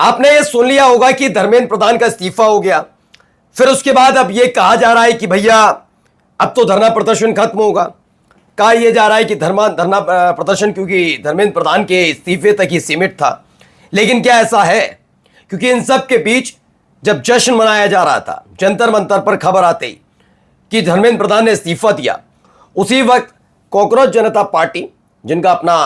आपने ये सुन लिया होगा कि धर्मेंद्र प्रधान का इस्तीफा हो गया। फिर उसके बाद अब ये कहा जा रहा है कि भैया अब तो धरना प्रदर्शन खत्म होगा। कहा यह जा रहा है कि धरना प्रदर्शन क्योंकि धर्मेंद्र प्रधान के इस्तीफे तक ही सीमित था। लेकिन क्या ऐसा है? क्योंकि इन सब के बीच जब जश्न मनाया जा रहा था, जंतर मंतर पर खबर आते ही कि धर्मेंद्र प्रधान ने इस्तीफा दिया, उसी वक्त कॉकरोच जनता पार्टी, जिनका अपना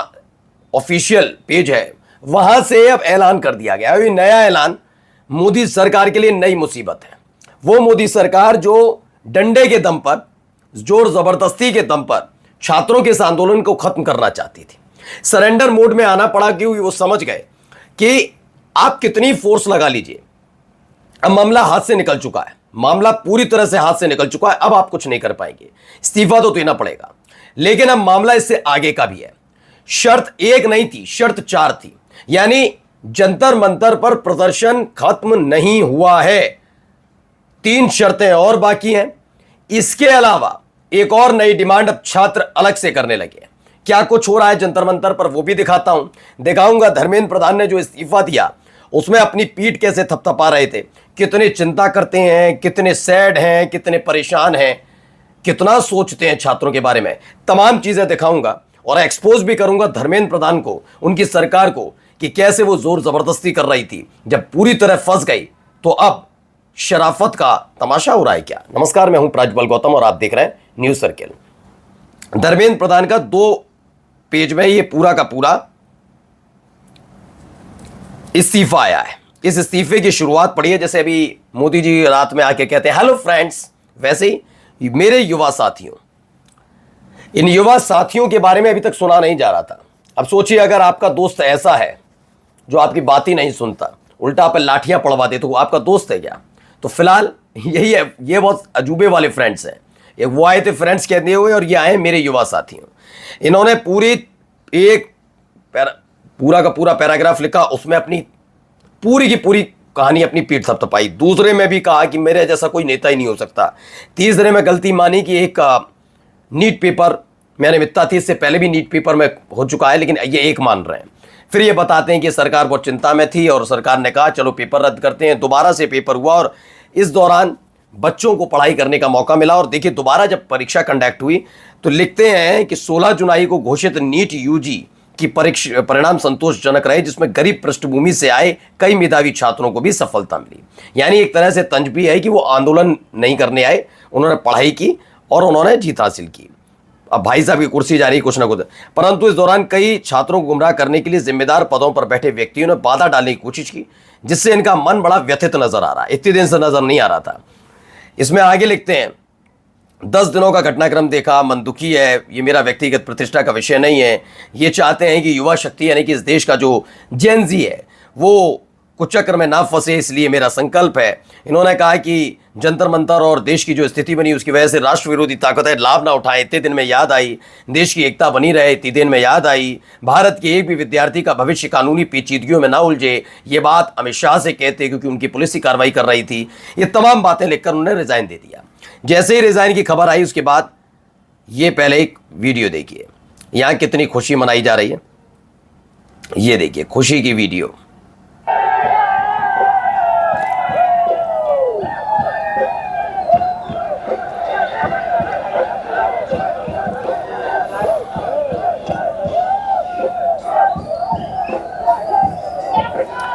ऑफिशियल पेज है, वहां से अब ऐलान कर दिया गया। ये नया ऐलान मोदी सरकार के लिए नई मुसीबत है। वो मोदी सरकार जो डंडे के दम पर, जोर जबरदस्ती के दम पर छात्रों के इस आंदोलन को खत्म करना चाहती थी। सरेंडर मोड में आना पड़ा क्योंकि वो समझ गए कि आप कितनी फोर्स लगा लीजिए, अब मामला हाथ से निकल चुका है, मामला पूरी तरह से हाथ से निकल चुका है, अब आप कुछ नहीं कर पाएंगे, इस्तीफा तो देना पड़ेगा। लेकिन अब मामला इससे आगे का भी है। शर्त एक नहीं थी, शर्त चार थी। यानी जंतर मंतर पर प्रदर्शन खत्म नहीं हुआ है, 3 शर्तें और बाकी हैं। इसके अलावा एक और नई डिमांड अब छात्र अलग से करने लगे। क्या कुछ हो रहा है जंतर मंतर पर वो भी दिखाऊंगा। धर्मेंद्र प्रधान ने जो इस्तीफा दिया उसमें अपनी पीठ कैसे थपथपा रहे थे, कितने चिंता करते हैं, कितने सैड हैं, कितने परेशान हैं, कितना सोचते हैं छात्रों के बारे में, तमाम चीजें दिखाऊंगा और एक्सपोज भी करूंगा धर्मेंद्र प्रधान को, उनकी सरकार को, कि कैसे वो जोर जबरदस्ती कर रही थी, जब पूरी तरह फंस गई तो अब शराफत का तमाशा हो रहा है क्या। नमस्कार, मैं हूं प्राज्वल गौतम और आप देख रहे हैं न्यूज सर्किल। धर्मेंद्र प्रधान का 2 पेज में ये पूरा का पूरा इस्तीफा आया है। इस इस्तीफे की शुरुआत पड़ी है जैसे अभी मोदी जी रात में आके कहते हैं हेलो फ्रेंड्स, वैसे ही मेरे युवा साथियों, इन युवा साथियों के बारे में अभी तक सुना नहीं जा रहा था। अब सोचिए अगर आपका दोस्त ऐसा है जो आपकी बात ही नहीं सुनता, उल्टा आप पे लाठियां पड़वा दे, तो वो आपका दोस्त है क्या? तो फिलहाल यही है, ये बहुत अजूबे वाले फ्रेंड्स हैं। एक वो आए थे फ्रेंड्स कहते हुए और ये आए मेरे युवा साथियों। इन्होंने पूरा का पूरा पैराग्राफ लिखा, उसमें अपनी पूरी की पूरी कहानी अपनी पीठ थपथपाई। दूसरे में भी कहा कि मेरे जैसा कोई नेता ही नहीं हो सकता। तीसरे में गलती मानी कि एक नीट पेपर मैंने मिथ्या थी, इससे पहले भी नीट पेपर में हो चुका है, लेकिन ये एक मान रहे हैं। फिर ये बताते हैं कि सरकार बहुत चिंता में थी और सरकार ने कहा चलो पेपर रद्द करते हैं। दोबारा से पेपर हुआ और इस दौरान बच्चों को पढ़ाई करने का मौका मिला। और देखिए दोबारा जब परीक्षा कंडक्ट हुई तो लिखते हैं कि 16 जुलाई को घोषित नीट यूजी की परीक्षा परिणाम संतोषजनक रहे, जिसमें गरीब पृष्ठभूमि से आए कई मेधावी छात्रों को भी सफलता मिली। यानी एक तरह से तंज है कि वो आंदोलन नहीं करने आए, उन्होंने पढ़ाई की और उन्होंने जीत हासिल की। अब भाई साहब की कुर्सी जा रही कुछ ना कुछ, परंतु इस दौरान कई छात्रों को गुमराह करने के लिए जिम्मेदार पदों पर बैठे व्यक्तियों ने बाधा डालने की कोशिश की, जिससे इनका मन बड़ा व्यथित नजर आ रहा है। इतने दिन से नजर नहीं आ रहा था। इसमें आगे लिखते हैं 10 दिनों का घटनाक्रम देखा, मन दुखी है, ये मेरा व्यक्तिगत प्रतिष्ठा का विषय नहीं है। ये चाहते हैं कि युवा शक्ति यानी कि इस देश का जो जेन जी है वो कुचक्र में ना फंसे, इसलिए मेरा संकल्प है। इन्होंने कहा कि जंतर मंतर और देश की जो स्थिति बनी उसकी वजह से राष्ट्र विरोधी ताकतें लाभ ना उठाए, इतने दिन में याद आई। देश की एकता बनी रहे, इतने दिन में याद आई। भारत के एक भी विद्यार्थी का भविष्य कानूनी पेचीदगियों में ना उलझे, ये बात अमित शाह से कहते क्योंकि उनकी पुलिस की कार्रवाई कर रही थी। ये तमाम बातें लिखकर उन्होंने रिजाइन दे दिया। जैसे ही रिजाइन की खबर आई उसके बाद ये पहले एक वीडियो देखिए, यहाँ कितनी खुशी मनाई जा रही है। ये देखिए खुशी की वीडियो।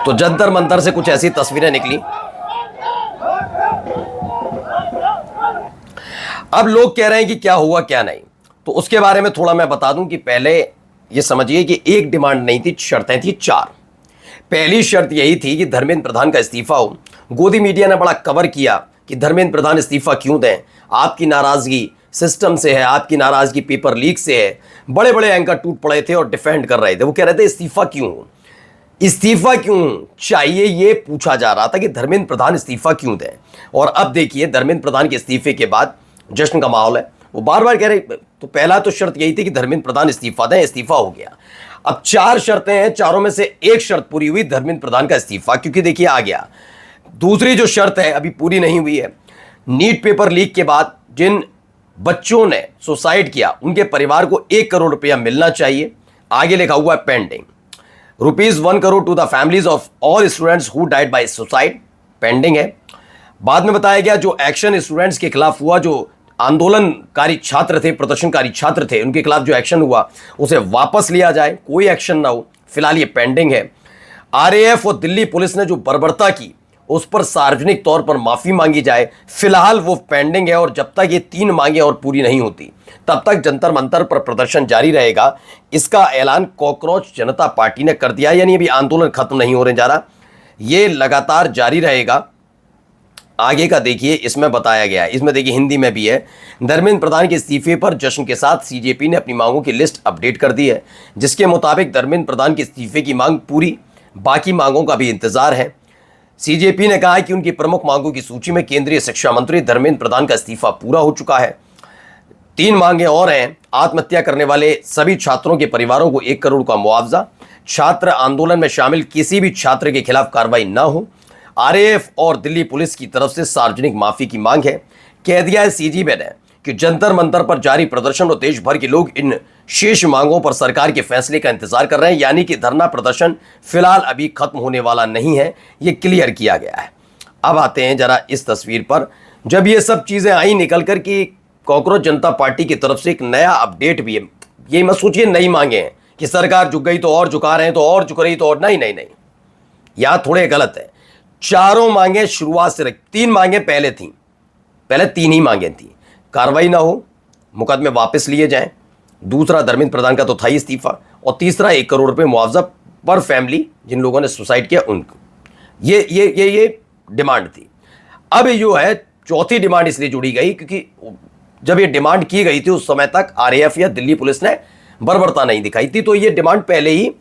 तो जंतर मंतर से कुछ ऐसी तस्वीरें निकली। अब लोग कह रहे हैं कि क्या हुआ क्या नहीं, तो उसके बारे में थोड़ा मैं बता दूं कि पहले ये समझिए कि एक डिमांड नहीं थी, शर्तें थी 4। पहली शर्त यही थी कि धर्मेंद्र प्रधान का इस्तीफा हो। गोदी मीडिया ने बड़ा कवर किया कि धर्मेंद्र प्रधान इस्तीफा क्यों दें, आपकी नाराजगी सिस्टम से है, आपकी नाराजगी पेपर लीक से है। बड़े बड़े एंकर टूट पड़े थे और डिफेंड कर रहे थे। वो कह रहे थे इस्तीफा क्यों चाहिए, ये पूछा जा रहा था कि धर्मेंद्र प्रधान इस्तीफा क्यों दें। और अब देखिए धर्मेंद्र प्रधान के इस्तीफे के बाद जश्न का माहौल है। वो बार बार कह रहे, तो पहला तो शर्त यही थी कि धर्मेंद्र प्रधान इस्तीफा दें, इस्तीफा हो गया। अब 4 शर्तें हैं, चारों में से एक शर्त पूरी हुई, धर्मेंद्र प्रधान का इस्तीफा, क्योंकि देखिए आ गया। दूसरी जो शर्त है अभी पूरी नहीं हुई है, नीट पेपर लीक के बाद जिन बच्चों ने सुसाइड किया उनके परिवार को 1 करोड़ रुपया मिलना चाहिए। आगे लिखा हुआ है pending. ₹1 crore to the families of all students who died by suicide pending है। बाद में बताया गया जो एक्शन स्टूडेंट्स के खिलाफ हुआ, जो आंदोलनकारी छात्र थे, प्रदर्शनकारी छात्र थे, उनके खिलाफ जो एक्शन हुआ उसे वापस लिया जाए, कोई एक्शन ना हो, फिलहाल ये पेंडिंग है। आरएएफ और दिल्ली पुलिस ने जो बर्बरता की उस पर सार्वजनिक तौर पर माफी मांगी जाए, फिलहाल वो पेंडिंग है। और जब तक ये 3 मांगे और पूरी नहीं होती तब तक जंतर मंतर पर प्रदर्शन जारी रहेगा। इसका ऐलान कॉकरोच जनता पार्टी ने कर दिया, यानी अभी आंदोलन खत्म नहीं होने जा रहा, ये लगातार जारी रहेगा। आगे का देखिए, इसमें बताया गया है, इसमें देखिए हिंदी में भी है। धर्मेंद्र प्रधान के इस्तीफे पर जश्न के साथ सीजेपी ने अपनी मांगों की लिस्ट अपडेट कर दी है, जिसके मुताबिक धर्मेंद्र प्रधान के इस्तीफे की मांग पूरी, बाकी मांगों का भी इंतजार है। सीजेपी ने कहा है कि उनकी प्रमुख मांगों की सूची में केंद्रीय शिक्षा मंत्री धर्मेंद्र प्रधान का इस्तीफा पूरा हो चुका है। 3 मांगे और हैं। आत्महत्या करने वाले सभी छात्रों के परिवारों को 1 करोड़ का मुआवजा, छात्र आंदोलन में शामिल किसी भी छात्र के खिलाफ कार्रवाई न हो, आरएएफ और दिल्ली पुलिस की तरफ से सार्वजनिक माफी की मांग है। कह दिया है सीजेपी ने कि जंतर मंतर पर जारी प्रदर्शन और देश भर के लोग इन शेष मांगों पर सरकार के फैसले का इंतजार कर रहे हैं, यानी कि धरना प्रदर्शन फिलहाल अभी खत्म होने वाला नहीं है, ये क्लियर किया गया है। अब आते हैं जरा इस तस्वीर पर, जब ये सब चीजें आई निकल कर कि कॉकरोच जनता पार्टी की तरफ से एक नया अपडेट भी है। ये मत सोचिए नई मांगे हैं कि सरकार झुक गई तो और झुका रहे हैं, तो और झुक रही तो और, नहीं नहीं नहीं, यहां थोड़े गलत है। चारों मांगे शुरुआत से 3 मांगे पहले थी, पहले 3 ही मांगे थी, कार्रवाई ना हो, मुकदमे वापस लिए जाएं, दूसरा धर्मेंद्र प्रधान का तो था ही इस्तीफा, और तीसरा 1 करोड़ रुपए मुआवजा पर फैमिली जिन लोगों ने सुसाइड किया उनको, ये डिमांड थी। अब जो है चौथी डिमांड इसलिए जुड़ी गई क्योंकि जब ये डिमांड की गई थी उस समय तक आरएएफ या दिल्ली पुलिस ने बर्बरता नहीं दिखाई थी, तो ये डिमांड पहले ही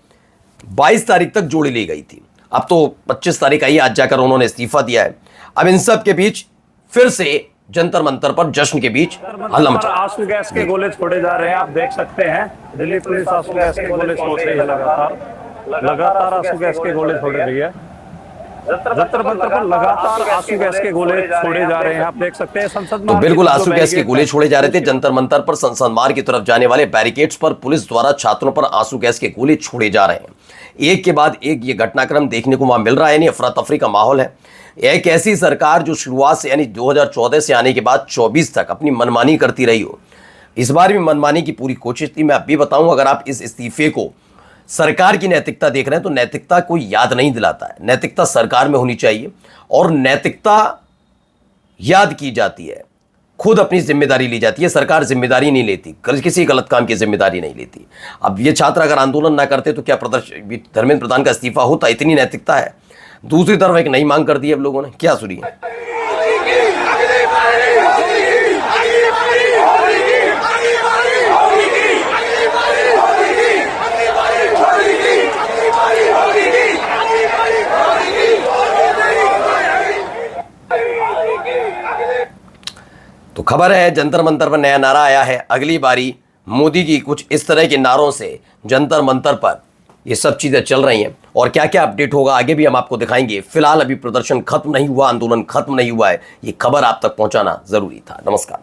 22 तारीख तक जोड़ी ली गई थी। अब तो 25 तारीख आई, आज जाकर उन्होंने इस्तीफा दिया है। अब इन सब के बीच फिर से जंतर मंतर पर जश्न के बीच हल्ला मचा। आंसू गैस के गोले छोड़े जा रहे हैं, आप देख सकते हैं दिल्ली पुलिस आंसू गैस के गोले छोड़ रही है, लगातार आंसू गैस के गोले छोड़ रही है। जंतर मंतर पर लगातार आंसू गैस के गोले छोड़े जा रहे हैं, आप देख सकते हैं। संसद तो बिल्कुल आंसू गैस के गोले छोड़े जा रहे थे। जंतर मंतर पर संसद मार्ग की तरफ जाने वाले बैरिकेड्स पर पुलिस द्वारा छात्रों पर आंसू गैस के गोले छोड़े जा रहे हैं। एक के बाद एक ये घटनाक्रम देखने को वहां मिल रहा है, यानी अफरा तफरी का माहौल है। एक ऐसी सरकार जो शुरुआत से यानी 2014 से आने के बाद 24 तक अपनी मनमानी करती रही हो, इस बार भी मनमानी की पूरी कोशिश थी। मैं अब भी बताऊं, अगर आप इस इस्तीफे को सरकार की नैतिकता देख रहे हैं तो नैतिकता कोई याद नहीं दिलाता है, नैतिकता सरकार में होनी चाहिए और नैतिकता याद की जाती है, खुद अपनी जिम्मेदारी ली जाती है। सरकार जिम्मेदारी नहीं लेती, किसी गलत काम की जिम्मेदारी नहीं लेती। अब ये छात्र अगर आंदोलन ना करते तो क्या प्रदर्शन धर्मेंद्र प्रधान का इस्तीफा होता? इतनी नैतिकता है। दूसरी तरफ एक नई मांग कर दी है अब लोगों ने, क्या सुनिए। तो खबर है जंतर मंतर पर नया नारा आया है, अगली बारी मोदी की कुछ इस तरह के नारों से जंतर मंतर पर ये सब चीजें चल रही हैं। और क्या क्या अपडेट होगा आगे भी हम आपको दिखाएंगे। फिलहाल अभी प्रदर्शन खत्म नहीं हुआ, आंदोलन खत्म नहीं हुआ है, ये खबर आप तक पहुंचाना जरूरी था। नमस्कार।